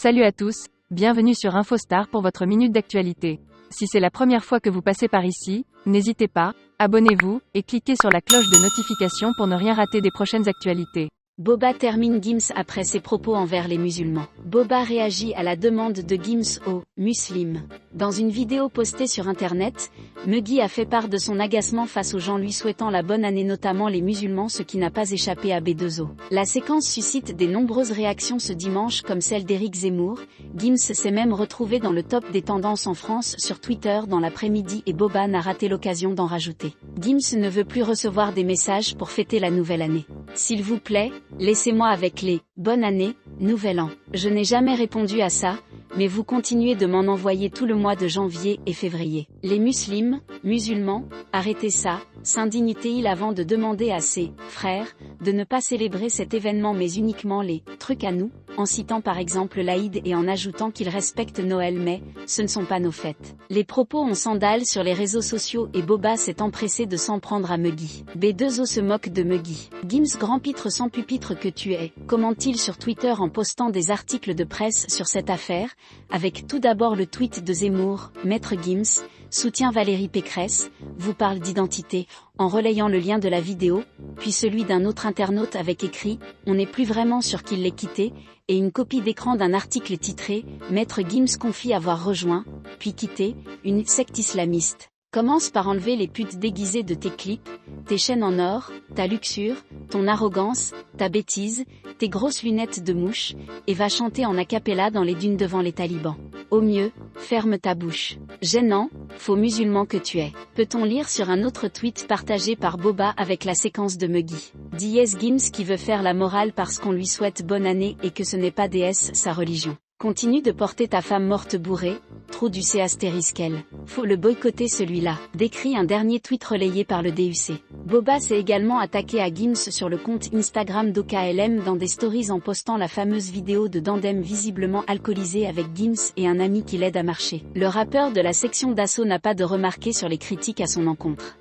Salut à tous, bienvenue sur InfoStar pour votre minute d'actualité. Si c'est la première fois que vous passez par ici, n'hésitez pas, abonnez-vous, et cliquez sur la cloche de notification pour ne rien rater des prochaines actualités. Boba termine Gims après ses propos envers les musulmans. Boba réagit à la demande de Gims aux musulmans. Dans une vidéo postée sur internet, Muggy a fait part de son agacement face aux gens lui souhaitant la bonne année, notamment les musulmans, ce qui n'a pas échappé à B2O. La séquence suscite des nombreuses réactions ce dimanche, comme celle d'Éric Zemmour. Gims s'est même retrouvé dans le top des tendances en France sur Twitter dans l'après-midi et Boba n'a raté l'occasion d'en rajouter. Gims ne veut plus recevoir des messages pour fêter la nouvelle année. S'il vous plaît, laissez-moi avec les « bonne année, nouvel an ». Je n'ai jamais répondu à ça, mais vous continuez de m'en envoyer tout le mois de janvier et février. Les musulmans, arrêtez ça, s'indigne-t-il avant de demander à ses « frères » de ne pas célébrer cet événement mais uniquement les « trucs à nous », en citant par exemple l'Aïd et en ajoutant qu'ils respectent Noël mais ce ne sont pas nos fêtes. Les propos ont sandales sur les réseaux sociaux et Boba s'est empressé de s'en prendre à Muggy. B2O se moque de Muggy. Gims, grand pitre sans pupitre que tu es, commente-t-il sur Twitter en postant des articles de presse sur cette affaire, avec tout d'abord le tweet de Zemmour, Maître Gims, soutient Valérie Pécresse, vous parle d'identité, en relayant le lien de la vidéo, puis celui d'un autre internaute avec écrit, on n'est plus vraiment sûr qu'il l'ait quitté, et une copie d'écran d'un article titré, Maître Gims confie avoir rejoint, puis quitté, une secte islamiste. Commence par enlever les putes déguisées de tes clips, tes chaînes en or, ta luxure, ton arrogance, ta bêtise, tes grosses lunettes de mouche, et va chanter en a cappella dans les dunes devant les talibans. Au mieux, ferme ta bouche. Gênant, faux musulman que tu es. Peut-on lire sur un autre tweet partagé par Boba avec la séquence de Muggy. DS Gims qui veut faire la morale parce qu'on lui souhaite bonne année et que ce n'est pas DS sa religion. Continue de porter ta femme morte bourrée, trou du C astérisque. Faut le boycotter celui-là, décrit un dernier tweet relayé par le DUC. Boba s'est également attaqué à Gims sur le compte Instagram d'OKLM dans des stories en postant la fameuse vidéo de Dandem visiblement alcoolisé avec Gims et un ami qui l'aide à marcher. Le rappeur de la section d'assaut n'a pas de remarquer sur les critiques à son encontre.